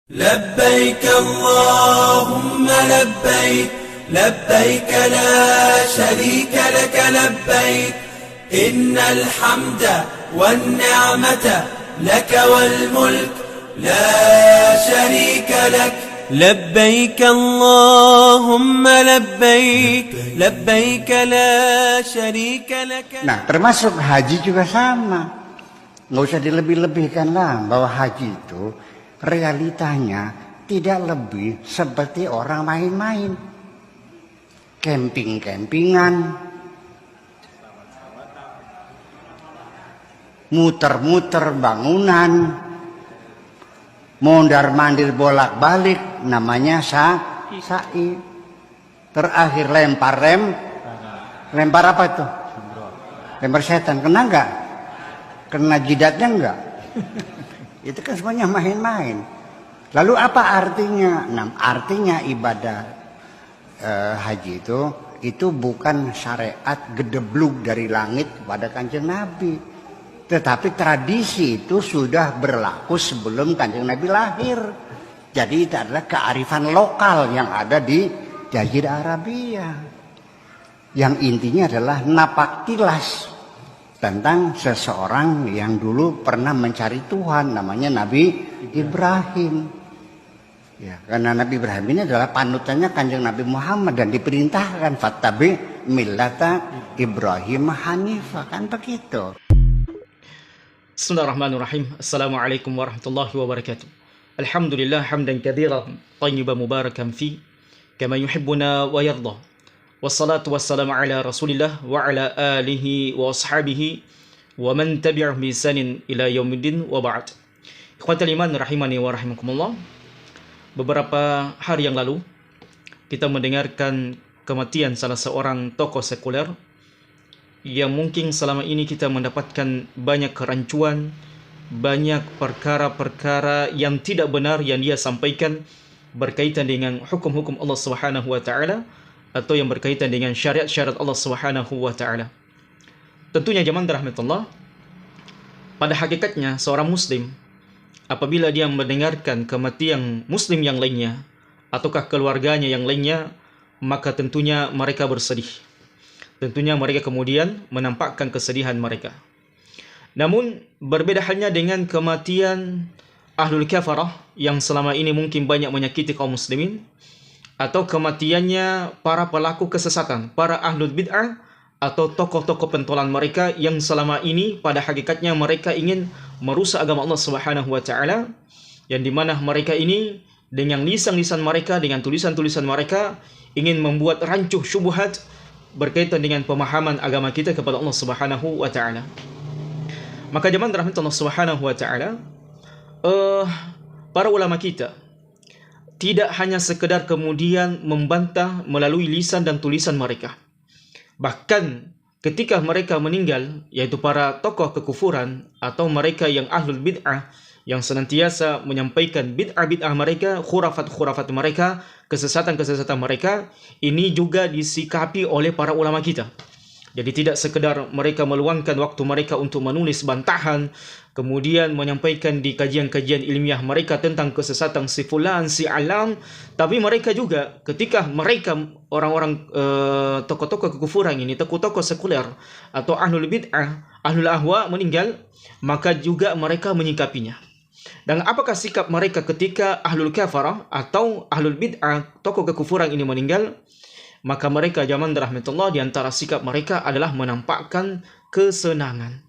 لبيك اللهم لبيك لبيك لا شريك لك لبيك إن الحمد والنعمة لك والملك لا شريك لك لبيك اللهم لبيك لبيك لا شريك لك. Nah, termasuk haji juga sama. Nggak usah dilebih-lebihkan lah bahwa haji itu realitanya tidak lebih seperti orang main-main. Camping-campingan, muter-muter bangunan, mondar-mandir bolak-balik, namanya sa'i. Terakhir lempar apa itu? Lempar setan, kena enggak? Kena jidatnya enggak? Itu kan semuanya main-main. Lalu apa artinya? Nah, artinya ibadah haji itu bukan syariat gedebluk dari langit kepada Kanjeng Nabi. Tetapi tradisi itu sudah berlaku sebelum Kanjeng Nabi lahir. Jadi itu adalah kearifan lokal yang ada di Jazirah Arabia. Yang intinya adalah napak tilas tentang seseorang yang dulu pernah mencari Tuhan, namanya Nabi Ibrahim. Ya, karena Nabi Ibrahim ini adalah panutannya Kanjeng Nabi Muhammad dan diperintahkan fattabi millata Ibrahim Hanifah, kan begitu. Bismillahirrahmanirrahim. Assalamualaikum warahmatullahi wabarakatuh. Alhamdulillah hamdan katsiran thayyiban mubarakan fi kama yuhibbuna wa yarda. Wassalatu wassalamu ala Rasulillah wa ala alihi wa ashabihi wa man tabi'ahum bi ihsanin ila yaumiddin wa ba'd. Ikhwatal iman rahimani wa rahimakumullah. Beberapa hari yang lalu kita mendengarkan kematian salah seorang tokoh sekuler yang mungkin selama ini kita mendapatkan banyak kerancuan, banyak perkara-perkara yang tidak benar yang dia sampaikan berkaitan dengan hukum-hukum Allah Subhanahu wa taala atau yang berkaitan dengan syariat-syariat Allah Subhanahu wa taala. Tentunya jemaah rahmatullah, pada hakikatnya seorang muslim apabila dia mendengarkan kematian muslim yang lainnya ataukah keluarganya yang lainnya, maka tentunya mereka bersedih. Tentunya mereka kemudian menampakkan kesedihan mereka. Namun berbeda halnya dengan kematian ahlul kafarah yang selama ini mungkin banyak menyakiti kaum muslimin, atau kematiannya para pelaku kesesatan, para ahlul bid'ah atau tokoh-tokoh pentolan mereka yang selama ini pada hakikatnya mereka ingin merusak agama Allah Subhanahu wa taala, yang dimana mereka ini dengan lisan-lisan mereka, dengan tulisan-tulisan mereka ingin membuat rancuh syubhat berkaitan dengan pemahaman agama kita kepada Allah Subhanahu wa taala. Maka jemaah rahmatullah Subhanahu wa taala, para ulama kita tidak hanya sekedar kemudian membantah melalui lisan dan tulisan mereka. Bahkan ketika mereka meninggal, yaitu para tokoh kekufuran atau mereka yang ahlul bid'ah yang senantiasa menyampaikan bid'ah-bid'ah mereka, khurafat-khurafat mereka, kesesatan-kesesatan mereka, ini juga disikapi oleh para ulama kita. Jadi tidak sekedar mereka meluangkan waktu mereka untuk menulis bantahan, kemudian menyampaikan di kajian-kajian ilmiah mereka tentang kesesatan si fulan, si alam, tapi mereka juga ketika mereka orang-orang tokoh-tokoh kekufuran ini, tokoh-tokoh sekuler atau ahlul bid'ah, ahlul ahwa meninggal, maka juga mereka menyikapinya. Dan apakah sikap mereka ketika ahlul kafarah atau ahlul bid'ah, tokoh kekufuran ini meninggal? Maka mereka zaman rahmatullah di antara sikap mereka adalah menampakkan kesenangan.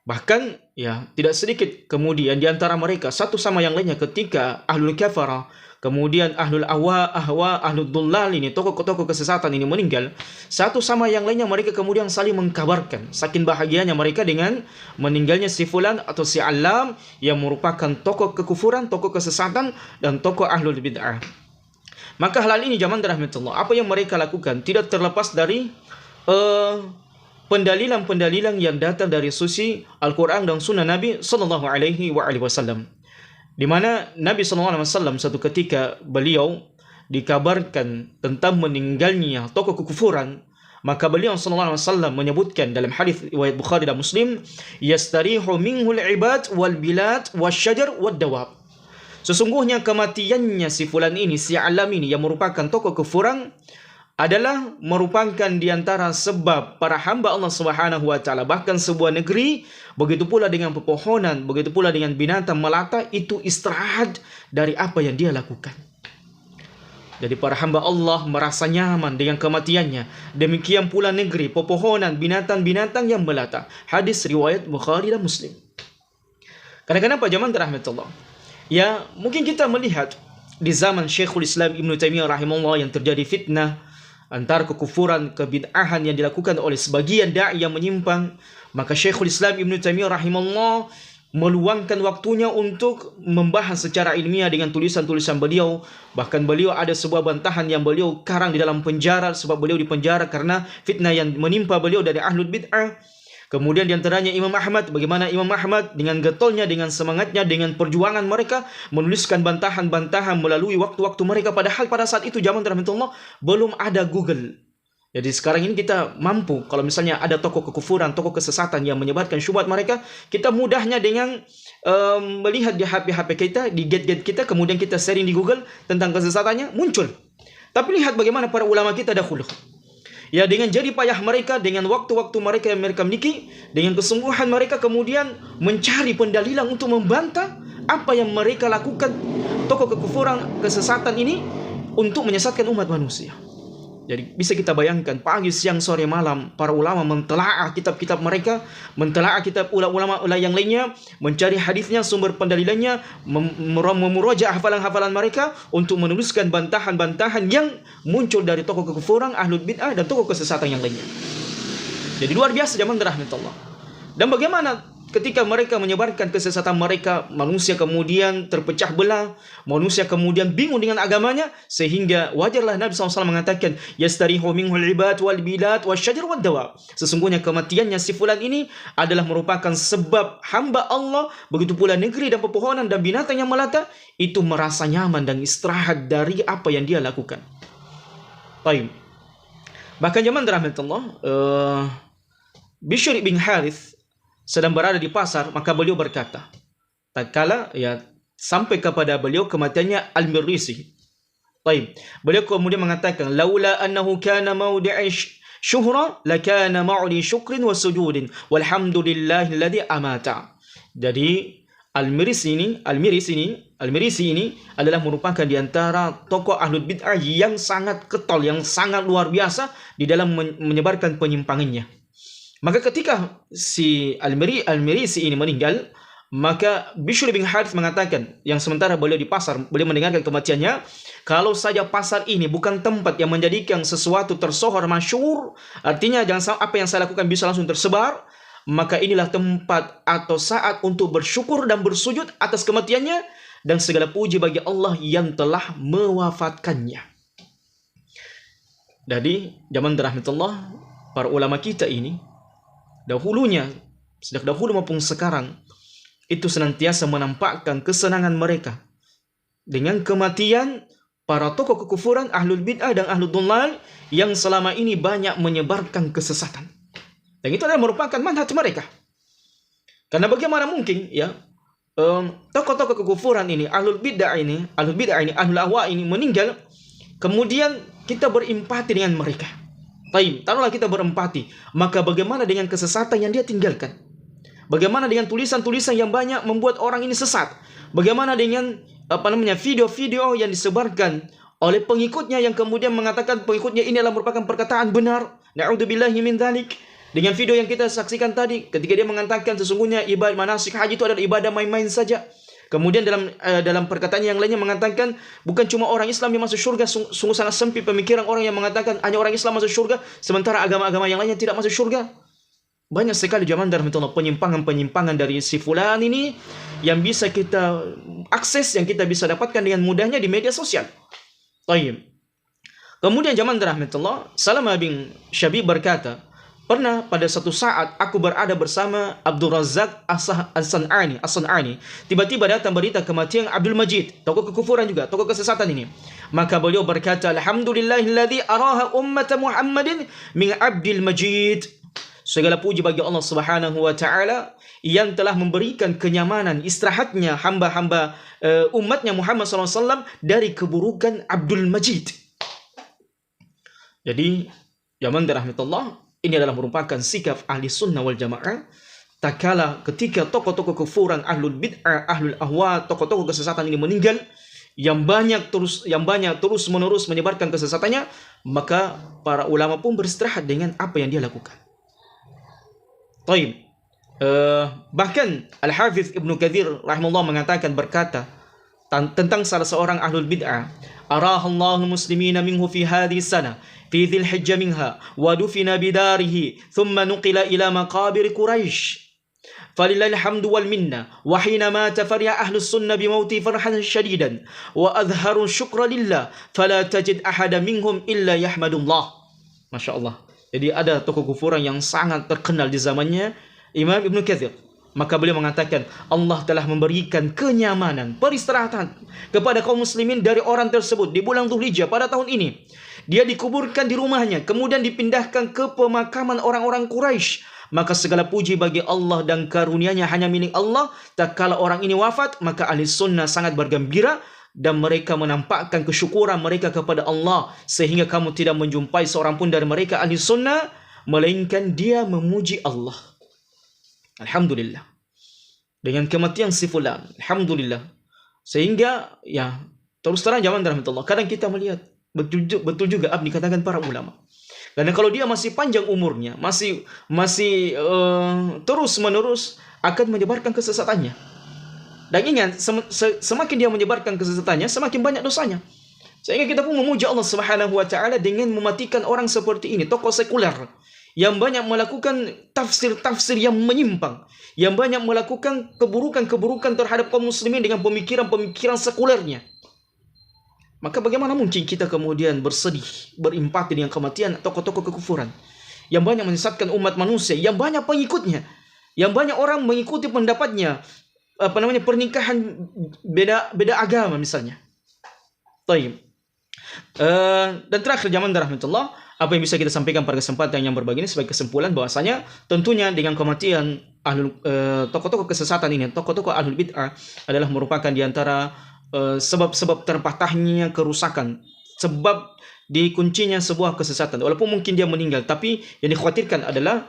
Bahkan ya tidak sedikit kemudian di antara mereka satu sama yang lainnya ketika ahlul kafarah, kemudian ahlul ahwa, ahlul dhullal ini, tokoh-tokoh kesesatan ini meninggal, satu sama yang lainnya mereka kemudian saling mengkabarkan saking bahagianya mereka dengan meninggalnya si fulan atau si alam yang merupakan tokoh kekufuran, tokoh kesesatan dan tokoh ahlul bid'ah. Maka hal ini zaman rahmatullah, apa yang mereka lakukan tidak terlepas dari pendalilan-pendalilan yang datang dari sisi Al-Quran dan Sunnah Nabi Sallallahu Alaihi Wasallam. Di mana Nabi Sallallahu Alaihi Wasallam satu ketika beliau dikabarkan tentang meninggalnya tokoh kekufuran, maka beliau Sallallahu Alaihi Wasallam menyebutkan dalam hadis riwayat Bukhari dan Muslim, yastarihu minhul ibad wal bilad wasyajar wad dawab. Sesungguhnya kematiannya si fulan ini, si alam ini yang merupakan tokoh kufuran adalah merupakan diantara sebab para hamba Allah Subhanahu wa taala, bahkan sebuah negeri, begitu pula dengan pepohonan, begitu pula dengan binatang melata, itu istirahat dari apa yang dia lakukan. Jadi para hamba Allah merasa nyaman dengan kematiannya. Demikian pula negeri, pepohonan, binatang-binatang yang melata. Hadis riwayat Bukhari dan Muslim. Kadang-kadang Pak Jaman rahmatullah, ya mungkin kita melihat di zaman Syekhul Islam Ibn Taimiyah rahimahullah yang terjadi fitnah antara kekufuran, kebid'ahan yang dilakukan oleh sebagian da'i yang menyimpang. Maka Syekhul Islam Ibn Taimiyah rahimahullah meluangkan waktunya untuk membahas secara ilmiah dengan tulisan-tulisan beliau. Bahkan beliau ada sebuah bantahan yang beliau karang di dalam penjara, sebab beliau dipenjara karena fitnah yang menimpa beliau dari ahlul bid'ah. Kemudian diantaranya Imam Ahmad, bagaimana Imam Ahmad dengan getolnya, dengan semangatnya, dengan perjuangan mereka menuliskan bantahan-bantahan melalui waktu-waktu mereka. Padahal pada saat itu zaman rahmatullah belum ada Google. Jadi sekarang ini kita mampu, kalau misalnya ada tokoh kekufuran, tokoh kesesatan yang menyebarkan syubhat mereka, kita mudahnya dengan melihat di HP-HP kita, di gadget kita, kemudian kita sharing di Google tentang kesesatannya, muncul. Tapi lihat bagaimana para ulama kita dahulu. Ya, dengan jadi payah mereka, dengan waktu-waktu mereka yang mereka miliki, dengan kesungguhan mereka kemudian mencari pendalilan untuk membantah apa yang mereka lakukan, tokoh kekufuran, kesesatan ini, untuk menyesatkan umat manusia. Jadi bisa kita bayangkan pagi, siang, sore, malam para ulama mentelaah kitab-kitab mereka, mentelaah kitab ulama yang lainnya, mencari hadisnya, sumber pendalilannya, memurojaah hafalan-hafalan mereka untuk menuliskan bantahan-bantahan yang muncul dari tokoh kekufuran, ahlul bid'ah dan tokoh kesesatan yang lainnya. Jadi luar biasa zaman rahmatullah. Dan bagaimana ketika mereka menyebarkan kesesatan mereka, manusia kemudian terpecah belah, manusia kemudian bingung dengan agamanya, sehingga wajarlah Nabi SAW mengatakan, yastarihu minhul ibad wal bilad wasyajar wad dawa. Sesungguhnya kematiannya si fulan ini adalah merupakan sebab hamba Allah, begitu pula negeri dan pepohonan dan binatang yang melata itu merasa nyaman dan istirahat dari apa yang dia lakukan. Baik. Bahkan zaman rahmatullah, Bishr bin Harith sedang berada di pasar, maka beliau berkata, tatkala ya sampai kepada beliau kematiannya Al-Mirisi. Baik, beliau kemudian mengatakan, laula annahu kana mawdi'i syuhra lakana ma'li syukrin wa sujudin walhamdulillahilladzi amata. Jadi Al-Mirisi ini adalah merupakan di antara tokoh ahlul bid'ah yang sangat ketol, yang sangat luar biasa di dalam menyebarkan penyimpangannya. Maka ketika si Al-Mirisi ini meninggal, maka Bishr bin Harith mengatakan, yang sementara beliau di pasar, beliau mendengarkan kematiannya, kalau saja pasar ini bukan tempat yang menjadikan sesuatu tersohor masyhur, artinya jangan apa yang saya lakukan bisa langsung tersebar, maka inilah tempat atau saat untuk bersyukur dan bersujud atas kematiannya, dan segala puji bagi Allah yang telah mewafatkannya. Jadi zaman rahmatullah, para ulama kita ini dahulunya, sejak dahulu maupun sekarang, itu senantiasa menampakkan kesenangan mereka dengan kematian para tokoh kekufuran, ahlul bid'ah dan ahlul dhulal yang selama ini banyak menyebarkan kesesatan. Dan itu adalah merupakan manhaj mereka. Karena bagaimana mungkin ya tokoh-tokoh kekufuran ini, ahlul bid'ah ini, ahlul ahwa ini meninggal, kemudian kita berempati dengan mereka. Baik, taruhlah kita berempati, maka bagaimana dengan kesesatan yang dia tinggalkan? Bagaimana dengan tulisan-tulisan yang banyak membuat orang ini sesat? Bagaimana dengan video-video yang disebarkan oleh pengikutnya yang kemudian mengatakan pengikutnya ini adalah merupakan perkataan benar? Na'udzubillahi min dzalik. Dengan video yang kita saksikan tadi, ketika dia mengatakan sesungguhnya ibadah manasik haji itu adalah ibadah main-main saja. Kemudian dalam perkataan yang lainnya mengatakan bukan cuma orang Islam yang masuk surga, sungguh sangat sempit pemikiran orang yang mengatakan hanya orang Islam masuk surga, sementara agama-agama yang lainnya tidak masuk surga. Banyak sekali zaman rahmatullah penyimpangan-penyimpangan dari si fulan ini yang bisa kita akses, yang kita bisa dapatkan dengan mudahnya di media sosial. Baik. Kemudian zaman rahmatullah, Salamah bin Syabib berkata, pernah pada satu saat aku berada bersama Abdul Razak As-San'ani. Tiba-tiba datang berita kematian Abdul Majid, tokoh kekufuran juga, tokoh kesesatan ini. Maka beliau berkata, alhamdulillahilladzi araha ummata Muhammadin min Abdul Majid. Segala puji bagi Allah Subhanahu wa taala yang telah memberikan kenyamanan istirahatnya hamba-hamba umatnya Muhammad SAW dari keburukan Abdul Majid. Jadi, Yaman rahmatullah, ini adalah merupakan sikap ahli sunnah wal jamaah. Tak kala ketika tokoh-tokoh kufuran, ahlul bid'ah, ahlul ahwa, tokoh-tokoh kesesatan ini meninggal, yang banyak terus menerus menyebarkan kesesatannya, maka para ulama pun beristirahat dengan apa yang dia lakukan. Taib. Bahkan Al-Hafiz Ibnu Katsir rahimahullah mengatakan, berkata tentang salah seorang ahlul bid'ah, arahallahu muslimina minhu fi hadhihi sana fi dzil hijjah minha wa dufina bidarihi thumma nuqila ila maqabir Quraisy. فلله الحمد والمنة وحين مات فرح أهل السنة بموته فرحا شديدا وأظهروا الشكر لله فلا تجد أحد منهم إلا يحمد الله. Masya Allah. Jadi ada tokoh kufuran yang sangat terkenal di zamannya Imam Ibnu Katsir. Maka beliau mengatakan Allah telah memberikan kenyamanan, peristirahatan kepada kaum muslimin dari orang tersebut di bulan Dzulhijjah pada tahun ini. Dia dikuburkan di rumahnya, kemudian dipindahkan ke pemakaman orang-orang Quraisy. Maka segala puji bagi Allah dan karunia-Nya hanya milik Allah. Tak kala orang ini wafat, maka ahli sunnah sangat bergembira dan mereka menampakkan kesyukuran mereka kepada Allah, sehingga kamu tidak menjumpai seorang pun dari mereka ahli sunnah melainkan dia memuji Allah. Alhamdulillah. Dengan kematian si fulan, alhamdulillah. Sehingga ya terus terang zaman rahmatullah, kadang kita melihat betul juga apa dikatakan para ulama. Karena kalau dia masih panjang umurnya, masih terus menerus akan menyebarkan kesesatannya. Dan ingat, semakin dia menyebarkan kesesatannya, semakin banyak dosanya. Sehingga kita pun memuji Allah Subhanahu wa taala dengan mematikan orang seperti ini, tokoh sekuler yang banyak melakukan tafsir-tafsir yang menyimpang, yang banyak melakukan keburukan-keburukan terhadap kaum muslimin dengan pemikiran-pemikiran sekulernya. Maka bagaimana mungkin kita kemudian bersedih, berempati dengan kematian tokoh-tokoh kekufuran yang banyak menyesatkan umat manusia, yang banyak pengikutnya, yang banyak orang mengikuti pendapatnya, pernikahan beda agama misalnya. Taib. Dan terakhir zaman rahmatullah, apa yang bisa kita sampaikan pada kesempatan yang berbagi ini sebagai kesimpulan bahwasanya tentunya dengan kematian tokoh-tokoh kesesatan ini, tokoh-tokoh ahlul bid'ah adalah merupakan diantara sebab-sebab terpatahnya kerusakan, sebab dikuncinya sebuah kesesatan. Walaupun mungkin dia meninggal, tapi yang dikhawatirkan adalah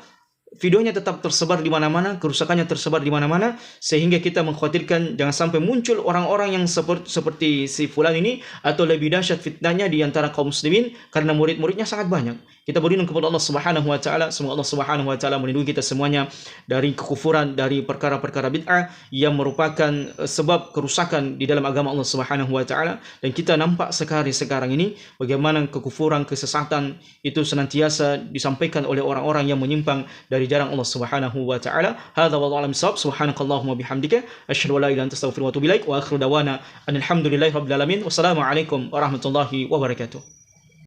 videonya tetap tersebar di mana-mana, kerusakannya tersebar di mana-mana, sehingga kita mengkhawatirkan jangan sampai muncul orang-orang yang seperti si fulan ini, atau lebih dahsyat fitnahnya di antara kaum muslimin, karena murid-muridnya sangat banyak. Kita berlindung kepada Allah Subhanahu wa taala, semoga Allah Subhanahu wa taala melindungi kita semuanya dari kekufuran, dari perkara-perkara bid'ah yang merupakan sebab kerusakan di dalam agama Allah Subhanahu wa taala. Dan kita nampak sekarang ini bagaimana kekufuran, kesesatan itu senantiasa disampaikan oleh orang-orang yang menyimpang dari jalan Allah Subhanahu wa taala. Hadza wallahu a'lam bissawab. Subhanakallahumma bihamdika asyhadu an la ilaha illa anta astaghfiruka wa atubu ilaik wa akhiru dawana alhamdulillahi rabbil alamin. Wassalamu alaikum warahmatullahi wabarakatuh.